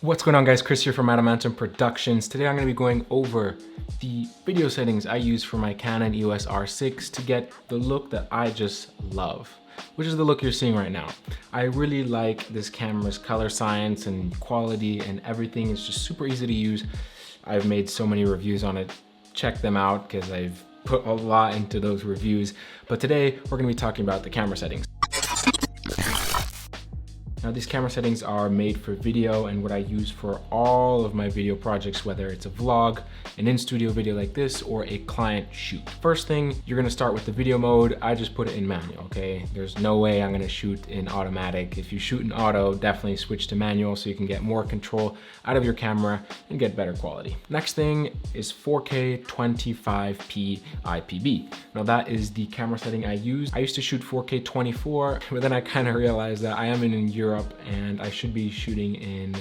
What's going on, guys? Chris here from Adamantium Productions. Today I'm going to be going over the video settings I use for my Canon EOS R6 to get the look that I just love, which is the look you're seeing right now. I really like this camera's color science and quality, and everything is just super easy to use. I've made so many reviews on it. Check them out because I've put a lot into those reviews. But today we're going to be talking about the camera settings. Now, these camera settings are made for video and what I use for all of my video projects, whether it's a vlog, an in-studio video like this, or a client shoot. First thing, you're gonna start with the video mode. I just put it in manual, okay? There's no way I'm gonna shoot in automatic. If you shoot in auto, definitely switch to manual so you can get more control out of your camera and get better quality. Next thing is 4K 25p IPB. Now, that is the camera setting I use. I used to shoot 4K 24, but then I kind of realized that I am in Europe and I should be shooting in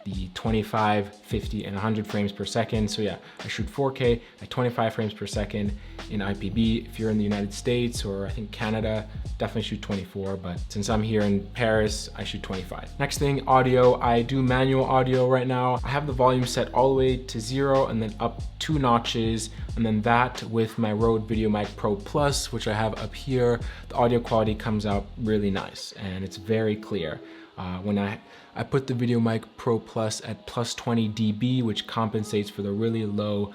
the 25, 50, and 100 frames per second. So yeah, I shoot 4K at 25 frames per second in IPB. If you're in the United States or I think Canada, definitely shoot 24, but since I'm here in Paris, I shoot 25. Next thing, audio. I do manual audio right now. I have the volume set all the way to 0 and then up 2 notches, and then that with my Rode VideoMic Pro Plus, which I have up here, the audio quality comes out really nice and it's very clear. When I put the VideoMic Pro Plus at plus 20 dB, which compensates for the really low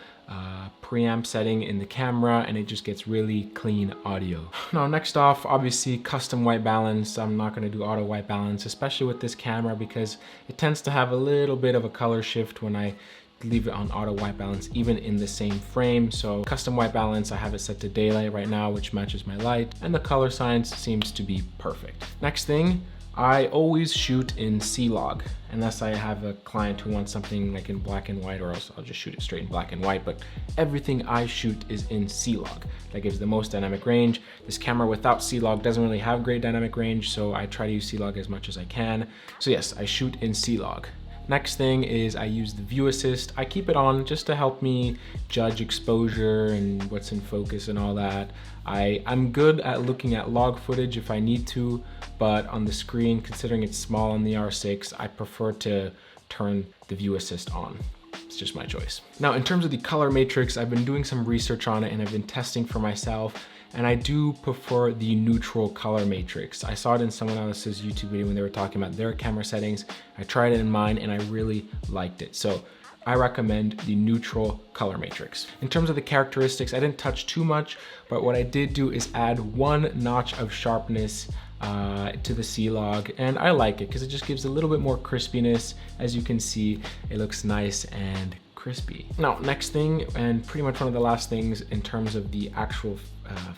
preamp setting in the camera, and it just gets really clean audio. Now, next off, obviously custom white balance. I'm not gonna do auto white balance, especially with this camera, because it tends to have a little bit of a color shift when I leave it on auto white balance, even in the same frame. So custom white balance, I have it set to daylight right now, which matches my light, and the color science seems to be perfect. Next thing, I always shoot in C-Log, unless I have a client who wants something like in black and white, or else I'll just shoot it straight in black and white. But everything I shoot is in C-Log. That gives the most dynamic range. This camera without C-Log doesn't really have great dynamic range, so I try to use C-Log as much as I can. So yes, I shoot in C-Log. Next thing is I use the view assist. I keep it on just to help me judge exposure and what's in focus and all that. I'm good at looking at log footage if I need to, but on the screen, considering it's small on the R6, I prefer to turn the view assist on. It's just my choice. Now, in terms of the color matrix, I've been doing some research on it and I've been testing for myself, and I do prefer the neutral color matrix. I saw it in someone else's YouTube video when they were talking about their camera settings. I tried it in mine and I really liked it. So I recommend the neutral color matrix. In terms of the characteristics, I didn't touch too much, but what I did do is add 1 notch of sharpness to the C-Log, and I like it because it just gives a little bit more crispiness. As you can see, it looks nice and crispy. Now, next thing, and pretty much one of the last things in terms of the actual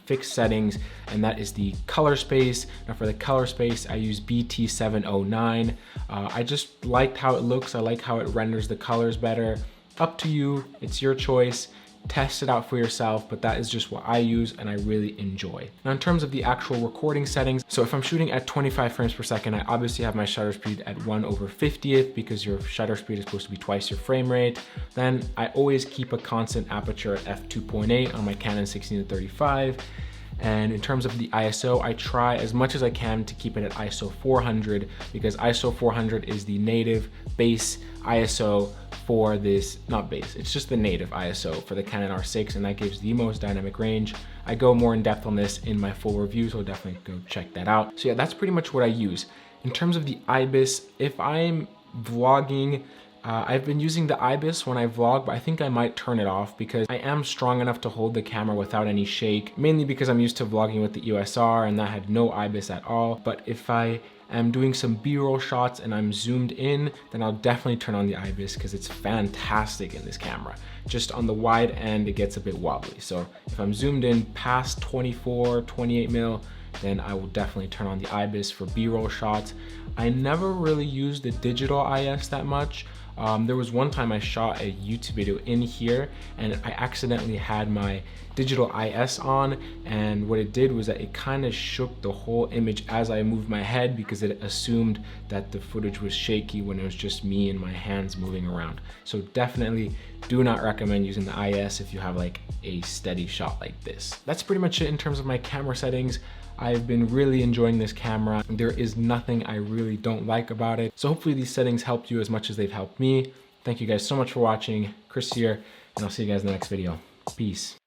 fixed settings, and that is the color space. Now, for the color space, I use BT709. I just liked how it looks. I like how it renders the colors better. Up to you, it's your choice. Test it out for yourself, but that is just what I use and I really enjoy. Now, in terms of the actual recording settings, so if I'm shooting at 25 frames per second, I obviously have my shutter speed at 1/50th because your shutter speed is supposed to be twice your frame rate. Then I always keep a constant aperture at f2.8 on my Canon 16-35. And in terms of the ISO, I try as much as I can to keep it at ISO 400 because ISO 400 is the native base ISO for this, not base, it's just the native ISO for the Canon R6, and that gives the most dynamic range. I go more in depth on this in my full review, so definitely go check that out. So yeah, that's pretty much what I use. In terms of the IBIS, if I'm vlogging, I've been using the IBIS when I vlog, but I think I might turn it off because I am strong enough to hold the camera without any shake, mainly because I'm used to vlogging with the EOS R and that had no IBIS at all. But if I am doing some B-roll shots and I'm zoomed in, then I'll definitely turn on the IBIS because it's fantastic in this camera. Just on the wide end, it gets a bit wobbly. So if I'm zoomed in past 24, 28 mil, then I will definitely turn on the IBIS for B-roll shots. I never really used the digital IS that much. There was one time I shot a YouTube video in here and I accidentally had my digital IS on, and what it did was that it kind of shook the whole image as I moved my head because it assumed that the footage was shaky when it was just me and my hands moving around. So definitely do not recommend using the IS if you have like a steady shot like this. That's pretty much it in terms of my camera settings. I've been really enjoying this camera. There is nothing I really don't like about it. So hopefully these settings helped you as much as they've helped me. Thank you guys so much for watching. Chris here, and I'll see you guys in the next video. Peace.